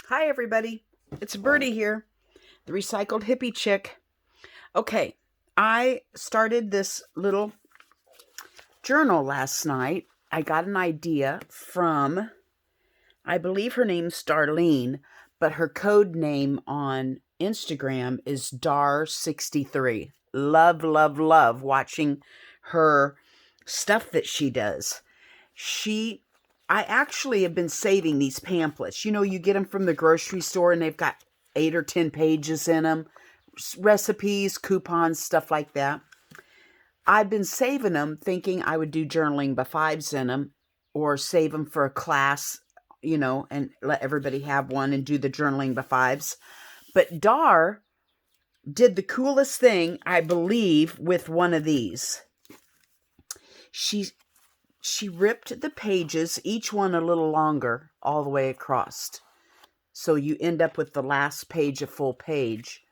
Hi, everybody. It's Birdie here, the recycled hippie chick. Okay, I started this little journal last night. I got an idea from, I believe her name's Darlene, but her code name on Instagram is Dar63. Love, love, love watching her stuff that she does. I actually have been saving these pamphlets. You get them from the grocery store and they've got 8 or 10 pages in them, recipes, coupons, stuff like that. I've been saving them thinking I would do journaling by fives in them or save them for a class, and let everybody have one and do the journaling by fives. But Dar did the coolest thing, I believe, with one of these. She ripped the pages, each one a little longer, all the way across. So you end up with the last page a full page.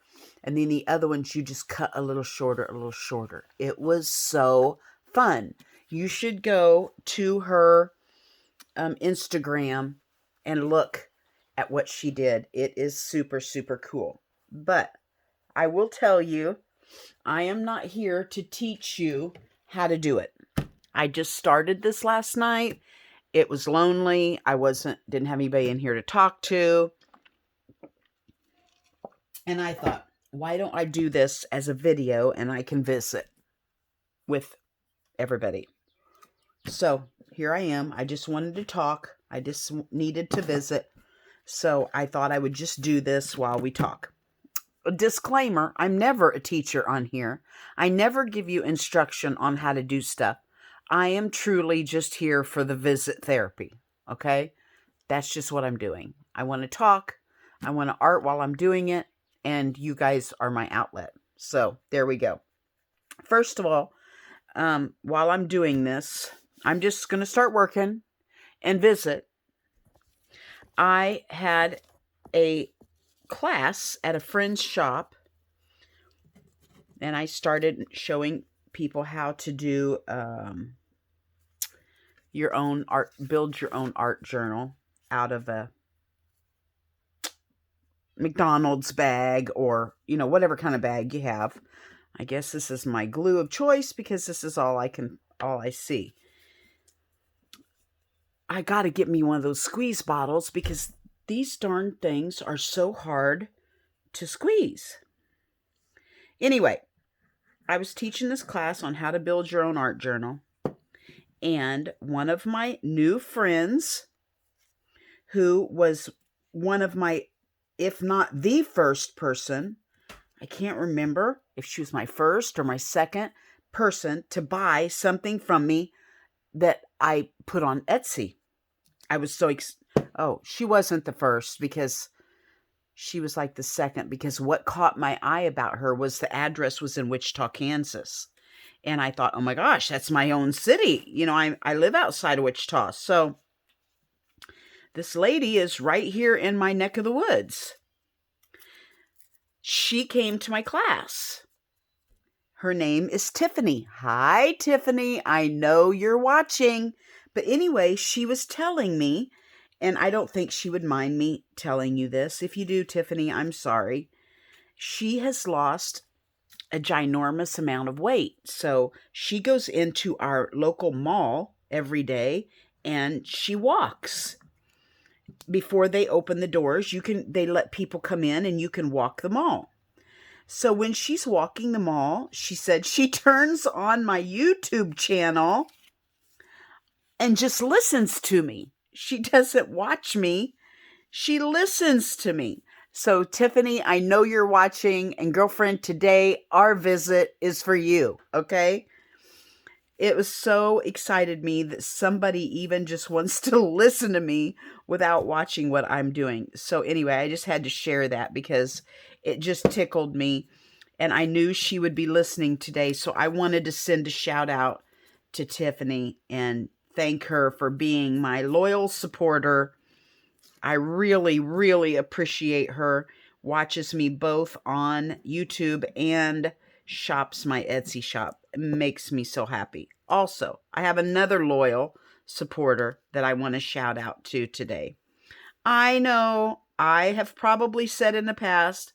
And then the other ones you just cut a little shorter, a little shorter. It was so fun. You should go to her Instagram and look at what she did. It is super, super cool. But I will tell you, I am not here to teach you how to do it. I just started this last night. It was lonely. Didn't have anybody in here to talk to. And I thought, why don't I do this as a video and I can visit with everybody? So here I am. I just wanted to talk. I just needed to visit. So I thought I would just do this while we talk. A disclaimer, I'm never a teacher on here. I never give you instruction on how to do stuff. I am truly just here for the visit therapy, okay? That's just what I'm doing. I want to talk. I want to art while I'm doing it, and you guys are my outlet. So there we go. First of all, while I'm doing this, I'm just going to start working and visit. I had a class at a friend's shop, and I started showing people how to do your own art, build your own art journal out of a McDonald's bag or, whatever kind of bag you have. I guess this is my glue of choice because this is all I see. I got to get me one of those squeeze bottles because these darn things are so hard to squeeze. Anyway, I was teaching this class on how to build your own art journal. And one of my new friends, who was one of my, if not the first person, I can't remember if she was my first or my second person to buy something from me that I put on Etsy. I was so she wasn't the first because she was like the second, because what caught my eye about her was the address was in Wichita, Kansas. And I thought, oh my gosh, that's my own city. I live outside of Wichita. So this lady is right here in my neck of the woods. She came to my class. Her name is Tiffany. Hi, Tiffany. I know you're watching. But anyway, she was telling me, and I don't think she would mind me telling you this. If you do, Tiffany, I'm sorry. She has lost a ginormous amount of weight. So she goes into our local mall every day and she walks. Before they open the doors, they let people come in and you can walk the mall. So when she's walking the mall, she said she turns on my YouTube channel and just listens to me. She doesn't watch me. She listens to me. So Tiffany, I know you're watching, and girlfriend, today our visit is for you, okay? It was so excited me that somebody even just wants to listen to me without watching what I'm doing. So anyway, I just had to share that because it just tickled me, and I knew she would be listening today. So I wanted to send a shout out to Tiffany and thank her for being my loyal supporter. I really, really appreciate her. Watches me both on YouTube and shops my Etsy shop. It makes me so happy. Also, I have another loyal supporter that I want to shout out to today. I know I have probably said in the past,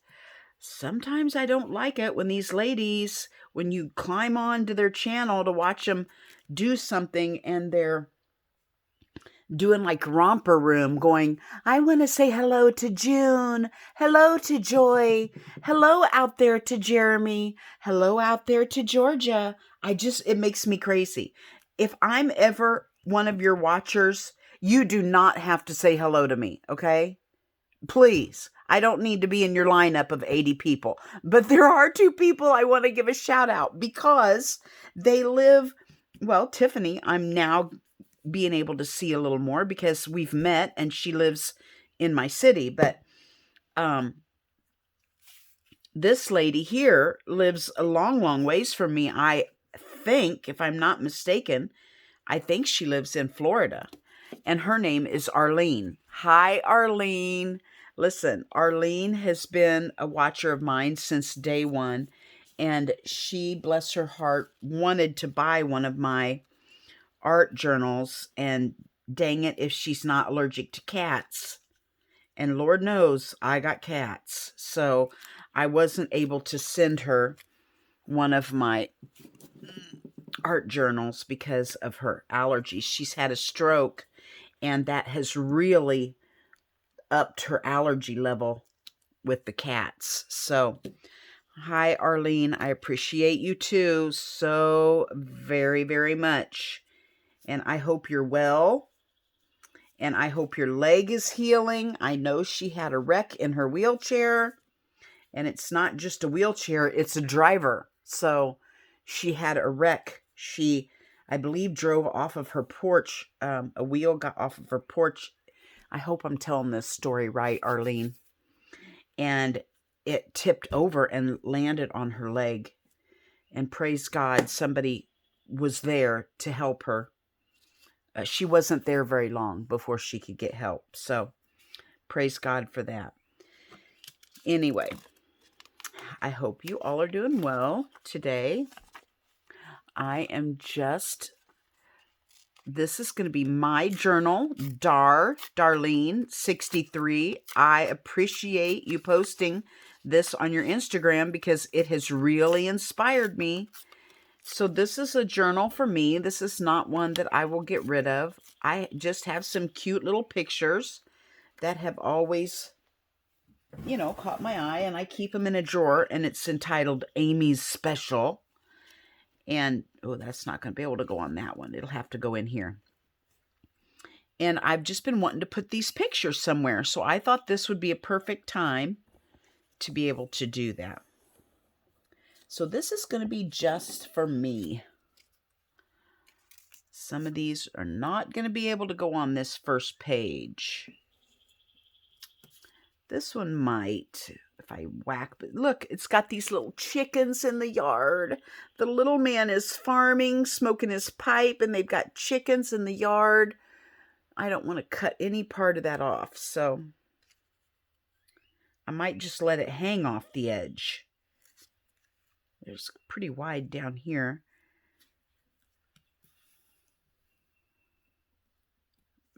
sometimes I don't like it when these ladies, when you climb onto their channel to watch them do something and they're doing like romper room going, I want to say hello to June, hello to Joy, hello out there to Jeremy, hello out there to Georgia. It makes me crazy. If I'm ever one of your watchers, you do not have to say hello to me, okay? Please. I don't need to be in your lineup of 80 people. But there are 2 people I want to give a shout out because they live, well, Tiffany, I'm now being able to see a little more because we've met and she lives in my city. But this lady here lives a long, long ways from me. I think, if I'm not mistaken, I think she lives in Florida. And her name is Arlene. Hi, Arlene. Listen, Arlene has been a watcher of mine since day one. And she, bless her heart, wanted to buy one of my art journals. And dang it, if she's not allergic to cats. And Lord knows I got cats. So I wasn't able to send her one of my art journals because of her allergies. She's had a stroke, and that has really upped her allergy level with the cats. So, hi, Arlene. I appreciate you too so very, very much. And I hope you're well. And I hope your leg is healing. I know she had a wreck in her wheelchair. And it's not just a wheelchair, it's a driver. So she had a wreck. She, I believe, drove off of her porch. A wheel got off of her porch. I hope I'm telling this story right, Arlene. And it tipped over and landed on her leg. And praise God, somebody was there to help her. She wasn't there very long before she could get help. So praise God for that. Anyway, I hope you all are doing well today. This is going to be my journal, Darlene 63. I appreciate you posting this on your Instagram because it has really inspired me. So this is a journal for me. This is not one that I will get rid of. I just have some cute little pictures that have always, caught my eye, and I keep them in a drawer, and it's entitled Amy's Special. And, oh, that's not going to be able to go on that one. It'll have to go in here. And I've just been wanting to put these pictures somewhere, so I thought this would be a perfect time to be able to do that. So this is going to be just for me. Some of these are not going to be able to go on this first page. This one might, if I whack, but look, it's got these little chickens in the yard. The little man is farming, smoking his pipe, and they've got chickens in the yard. I don't want to cut any part of that off, so I might just let it hang off the edge. There's pretty wide down here.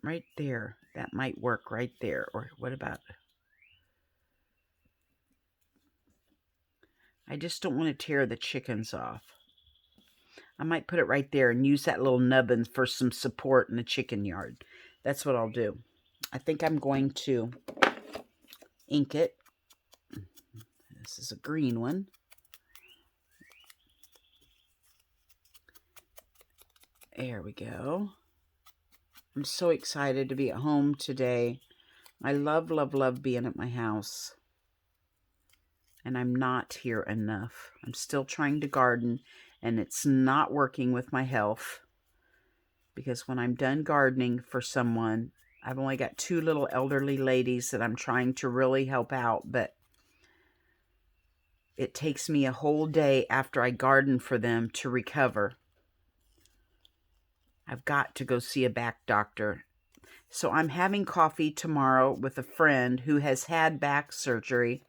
Right there. That might work right there. Or what about... I just don't want to tear the chickens off. I might put it right there and use that little nubbin for some support in the chicken yard. That's what I'll do. I think I'm going to ink it. This is a green one. There we go. I'm so excited to be at home today. I love, love, love being at my house. And I'm not here enough. I'm still trying to garden, and it's not working with my health. Because when I'm done gardening for someone, I've only got 2 little elderly ladies that I'm trying to really help out, but it takes me a whole day after I garden for them to recover. I've got to go see a back doctor. So I'm having coffee tomorrow with a friend who has had back surgery,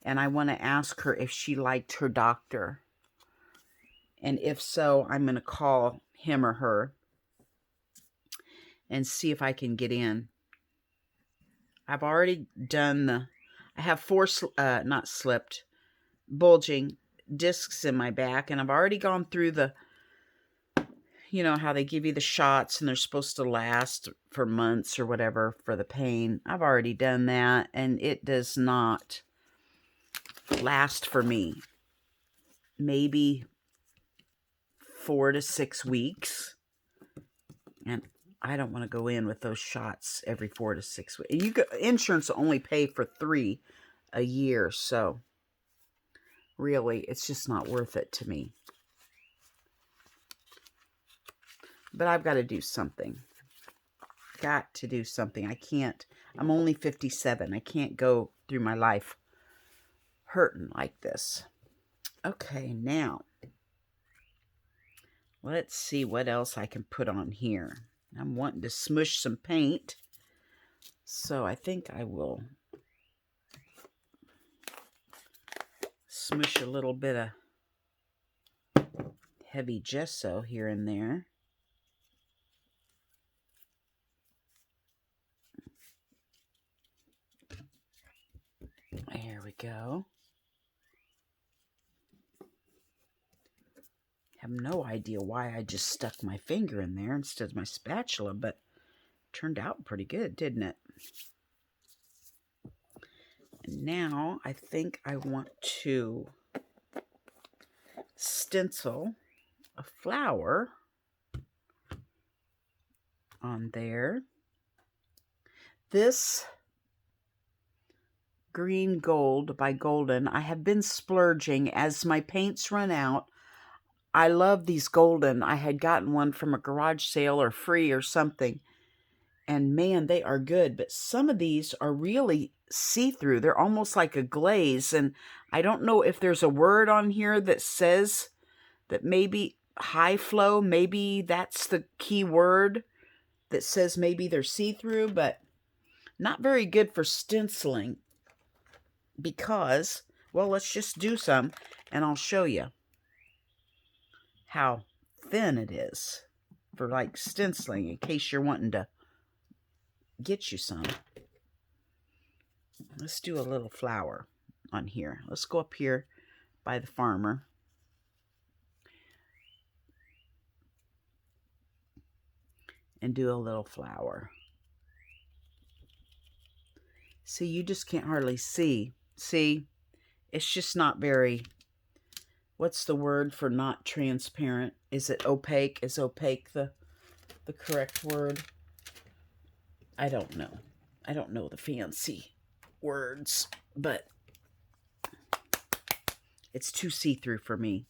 and I want to ask her if she liked her doctor. And if so, I'm going to call him or her and see if I can get in. I've already done I have four, not slipped, bulging discs in my back, and I've already gone through you know, how they give you the shots and they're supposed to last for months or whatever for the pain. I've already done that, and it does not last for me. Maybe 4 to 6 weeks. And I don't want to go in with those shots every 4 to 6 weeks. Insurance will only pay for 3 a year, so really, it's just not worth it to me. But I've got to do something. Got to do something. I can't. I'm only 57. I can't go through my life hurting like this. Okay, now let's see what else I can put on here. I'm wanting to smush some paint, so I think I will smush a little bit of heavy gesso here and there. There we go. I have no idea why I just stuck my finger in there instead of my spatula, but it turned out pretty good, didn't it? And now I think I want to stencil a flower on there. This Green Gold by Golden, I have been splurging as my paints run out. I love these golden. I had gotten one from a garage sale or free or something. And man, they are good. But some of these are really see-through. They're almost like a glaze. And I don't know if there's a word on here that says that maybe high flow, maybe that's the key word that says maybe they're see-through, but not very good for stenciling because, well, let's just do some and I'll show you how thin it is for like stenciling in case you're wanting to get you some. Let's do a little flower on here. Let's go up here by the farmer. And do a little flower. See, you just can't hardly see. See, it's just not very, what's the word for not transparent? Is it opaque? Is opaque the correct word? I don't know. I don't know the fancy words, but it's too see-through for me.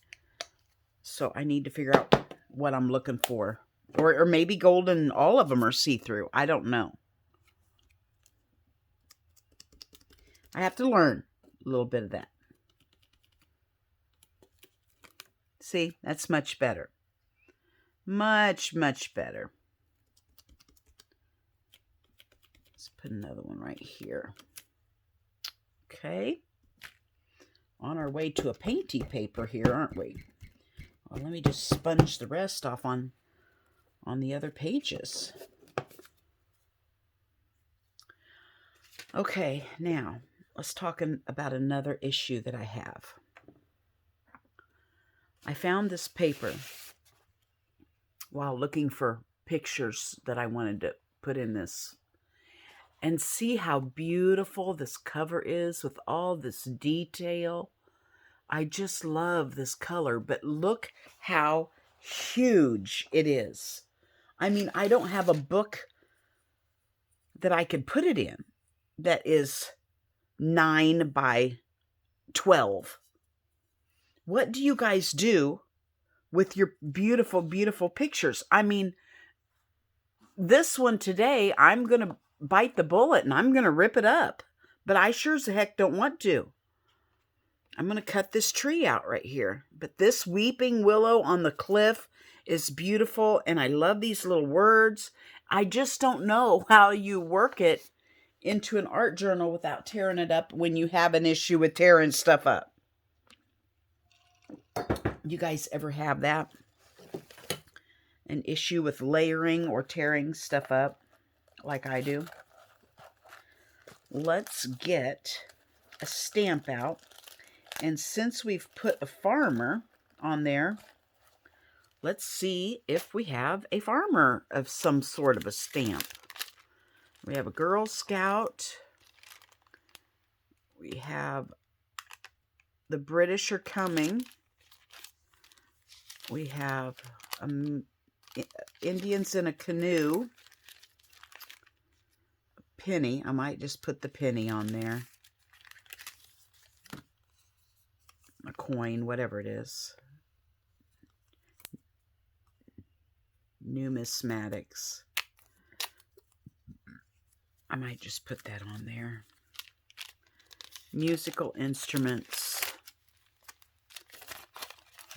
So I need to figure out what I'm looking for. Or maybe golden, all of them are see-through. I don't know. I have to learn a little bit of that. See, that's much better. Much, much better. Let's put another one right here. Okay. On our way to a painty paper here, aren't we? Well, let me just sponge the rest off on the other pages. Okay, now let's talk about another issue that I have. I found this paper while looking for pictures that I wanted to put in this. And see how beautiful this cover is with all this detail. I just love this color, but look how huge it is. I mean, I don't have a book that I could put it in that is 9 by 12. What do you guys do with your beautiful, beautiful pictures? I mean, this one today, I'm going to bite the bullet and I'm going to rip it up. But I sure as heck don't want to. I'm going to cut this tree out right here. But this weeping willow on the cliff is beautiful. And I love these little words. I just don't know how you work it into an art journal without tearing it up when you have an issue with tearing stuff up. You guys ever have that? An issue with layering or tearing stuff up like I do? let's get a stamp out. And since we've put a farmer on there, let's see if we have a farmer of some sort of a stamp. We have a Girl Scout. We have the British are coming. We have Indians in a canoe. Penny. I might just put the penny on there. A coin, whatever it is. Numismatics. I might just put that on there. Musical instruments.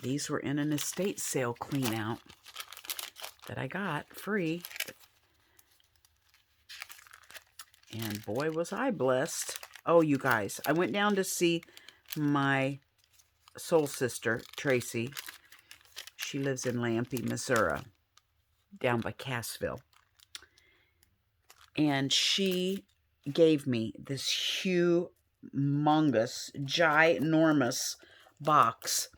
These were in an estate sale clean out that I got free. And boy, was I blessed. Oh, you guys, I went down to see my soul sister, Tracy. She lives in Lampe, Missouri, down by Cassville. And she gave me this humongous, ginormous box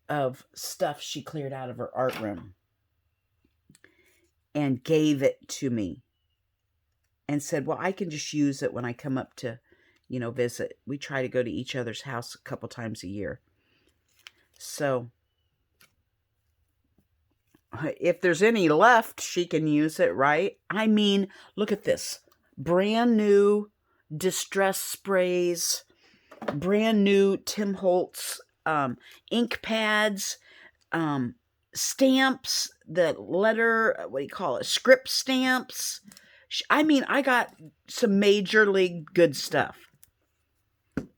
of stuff she cleared out of her art room and gave it to me and said, well, I can just use it when I come up to, visit. We try to go to each other's house a couple times a year. So if there's any left, she can use it, right? I mean, look at this. Brand new distress sprays, brand new Tim Holtz ink pads, stamps, the letter, script stamps. I mean, I got some major league good stuff.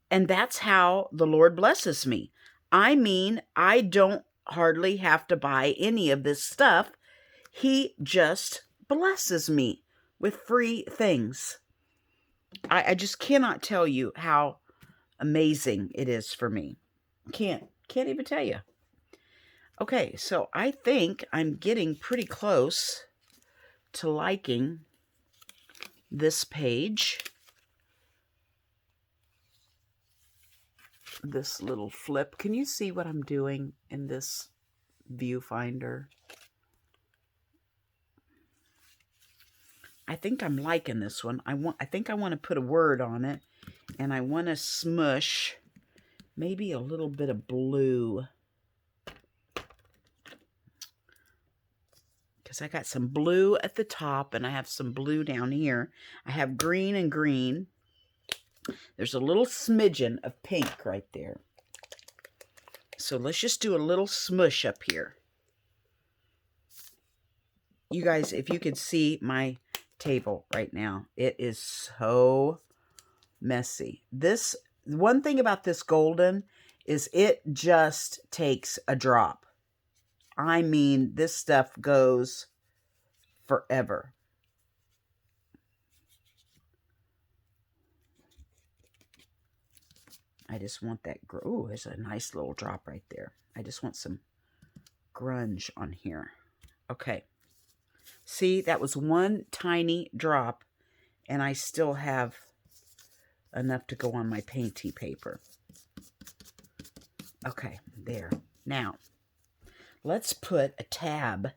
And that's how the Lord blesses me. I mean, I don't hardly have to buy any of this stuff. He just blesses me with free things. I just cannot tell you how amazing it is for me. Can't even tell you. Okay, so I think I'm getting pretty close to liking this page. This little flip. Can you see what I'm doing in this viewfinder? I think I'm liking this one. I think I want to put a word on it, and I want to smush maybe a little bit of blue, because I got some blue at the top and I have some blue down here. I have green and green. There's a little smidgen of pink right there. So let's just do a little smush up here. You guys, if you could see my table right now, it is so messy. This, one thing about this golden is it just takes a drop. I mean, this stuff goes forever. I just want that. Ooh, there's a nice little drop right there. I just want some grunge on here. Okay. See, that was one tiny drop, and I still have enough to go on my painty paper. Okay, there. Now, let's put a tab.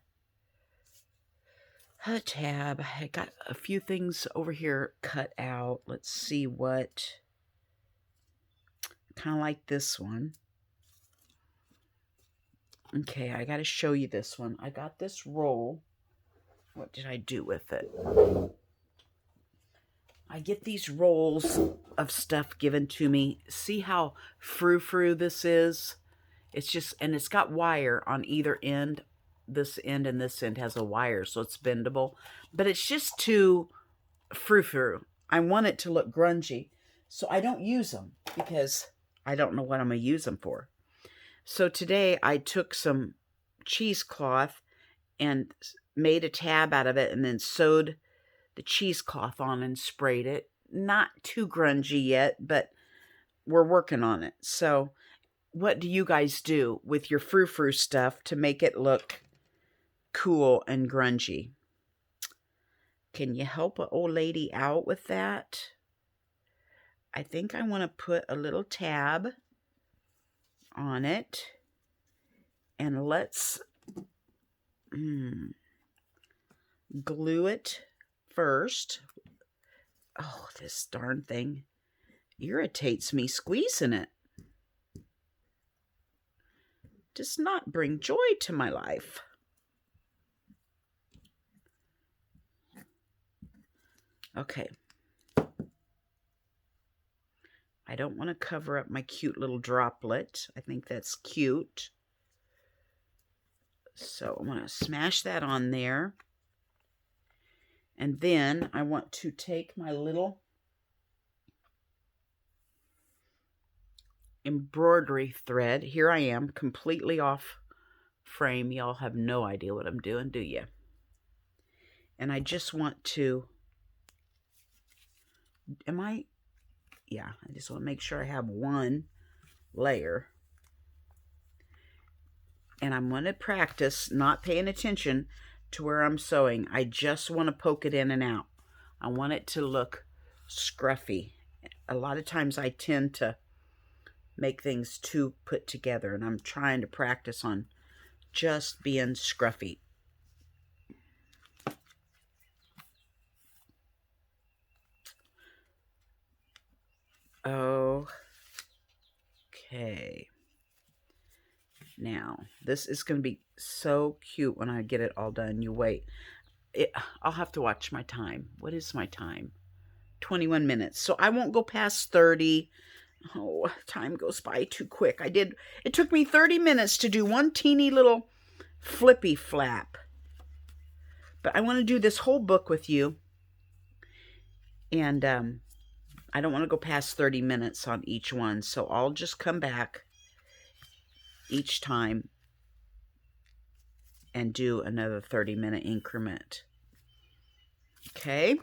A tab. I got a few things over here cut out. Let's see what... Kind of like this one. Okay, I got to show you this one. I got this roll. What did I do with it? I get these rolls of stuff given to me. See how frou-frou this is? It's just, and it's got wire on either end. This end and this end has a wire, so it's bendable. But it's just too frou-frou. I want it to look grungy, so I don't use them because I don't know what I'm going to use them for. So today I took some cheesecloth and made a tab out of it and then sewed the cheesecloth on and sprayed it. Not too grungy yet, but we're working on it. So what do you guys do with your frou-frou stuff to make it look cool and grungy? Can you help an old lady out with that? I think I want to put a little tab on it. And let's glue it first. Oh, this darn thing irritates me squeezing it. Does not bring joy to my life. Okay. I don't want to cover up my cute little droplet. I think that's cute. So I'm going to smash that on there. And then I want to take my little embroidery thread. Here I am, completely off frame. Y'all have no idea what I'm doing, do you? And I just want to, yeah, I just want to make sure I have one layer. And I'm going to practice not paying attention to where I'm sewing. I just want to poke it in and out. I want it to look scruffy. A lot of times I tend to make things too put together, and I'm trying to practice on just being scruffy. Okay. Now, this is going to be so cute when I get it all done. You wait. I'll have to watch my time. What is my time? 21 minutes. So I won't go past 30. Oh, time goes by too quick. It took me 30 minutes to do one teeny little flippy flap. But I want to do this whole book with you. And I don't want to go past 30 minutes on each one. So I'll just come back each time and do another 30-minute increment. Okay?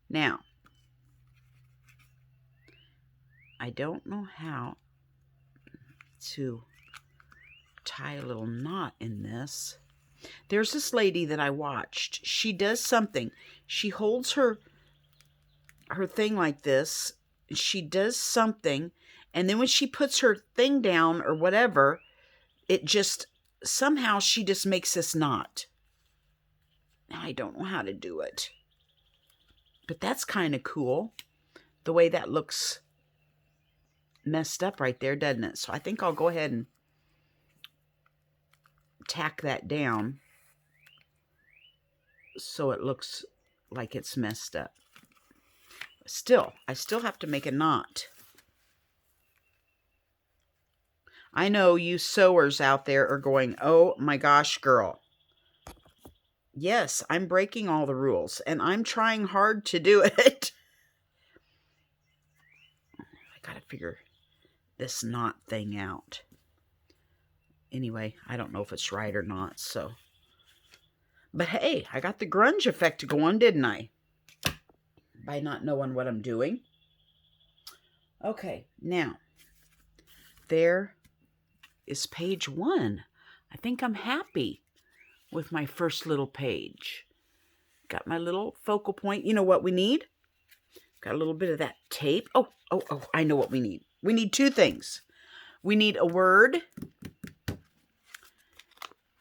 Now, I don't know how to tie a little knot in this. There's this lady that I watched. She does something. She holds her thing like this. She does something, and then when she puts her thing down or whatever, it just, somehow she just makes this knot. I don't know how to do it. But that's kind of cool, the way that looks messed up right there, doesn't it? So I think I'll go ahead and tack that down so it looks like it's messed up. Still, I still have to make a knot. I know you sewers out there are going, oh my gosh, girl. Yes, I'm breaking all the rules, and I'm trying hard to do it. I gotta figure this knot thing out. Anyway, I don't know if it's right or not, so. But hey, I got the grunge effect going, didn't I? By not knowing what I'm doing. Okay, now, there is page 1. I think I'm happy with my first little page. Got my little focal point. You know what we need? Got a little bit of that tape. Oh, I know what we need. We need 2 things. We need a word.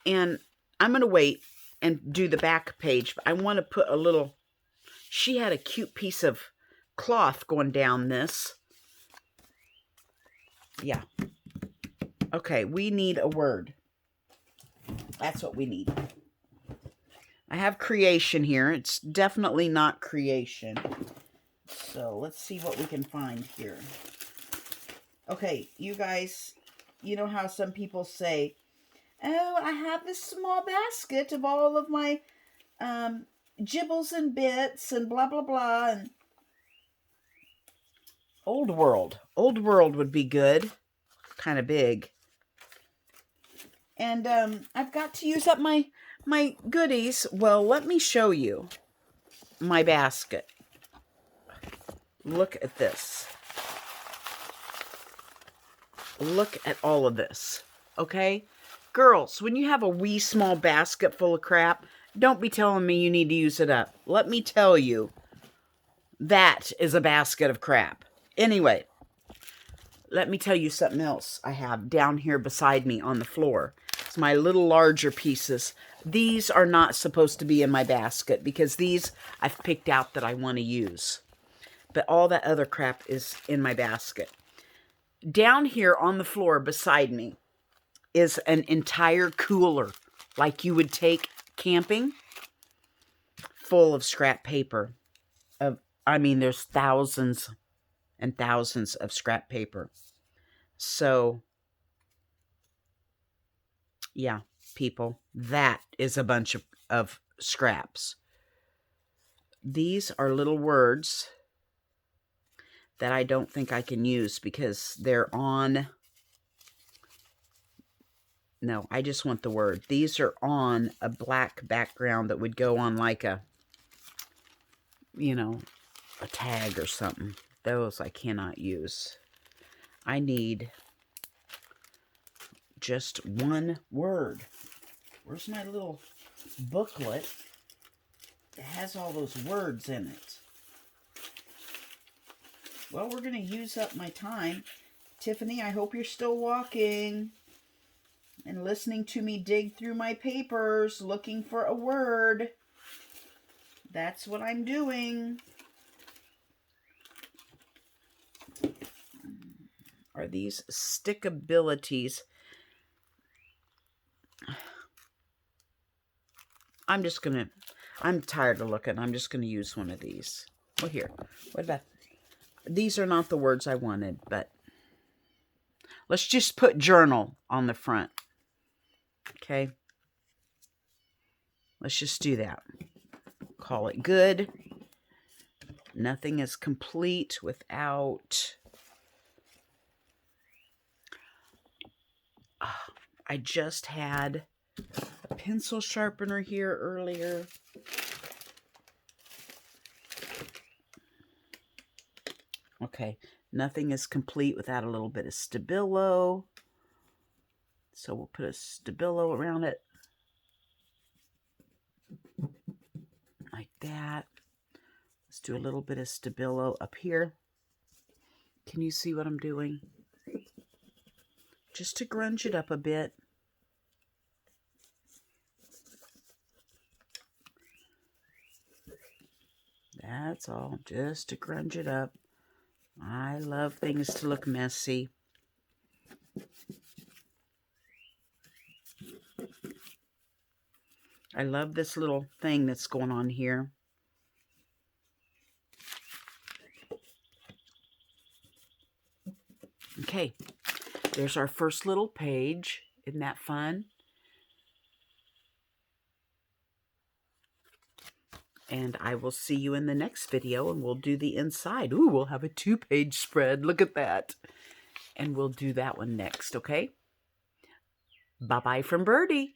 And I'm going to wait and do the back page. But I want to put a little... She had a cute piece of cloth going down this. Yeah. Okay, we need a word. That's what we need. I have creation here. It's definitely not creation. So let's see what we can find here. Okay, you guys, you know how some people say, oh, I have this small basket of all of my gibbles and bits and blah, blah, blah. And Old World. Old World would be good. Kind of big. And I've got to use up my goodies. Well, let me show you my basket. Look at this. Look at all of this. Okay? Girls, when you have a wee small basket full of crap, don't be telling me you need to use it up. Let me tell you, that is a basket of crap. Anyway, let me tell you something else I have down here beside me on the floor. It's my little larger pieces. These are not supposed to be in my basket because these I've picked out that I want to use. But all that other crap is in my basket. Down here on the floor beside me is an entire cooler, like you would take camping, full of scrap paper. I mean, there's thousands and thousands of scrap paper. So, yeah, people, that is a bunch of scraps. These are little words that I don't think I can use because they're on... No, I just want the word. These are on a black background that would go on like a, you know, a tag or something. Those I cannot use. I need just one word. Where's my little booklet that has all those words in it? Well, we're going to use up my time. Tiffany, I hope you're still walking and listening to me dig through my papers looking for a word. That's what I'm doing. Are these stickabilities? I'm tired of looking. I'm just going to use one of these. Oh, here. What about... These are not the words I wanted, but let's just put journal on the front. Okay. Let's just do that. Call it good. Nothing is complete without... I just had a pencil sharpener here earlier. Okay, nothing is complete without a little bit of Stabilo. So we'll put a Stabilo around it. Like that. Let's do a little bit of Stabilo up here. Can you see what I'm doing? Just to grunge it up a bit. That's all, just to grunge it up. I love things to look messy. I love this little thing that's going on here. Okay, there's our first little page. Isn't that fun? And I will see you in the next video, and we'll do the inside. Ooh, we'll have a 2-page spread. Look at that. And we'll do that one next, okay? Bye-bye from Birdie.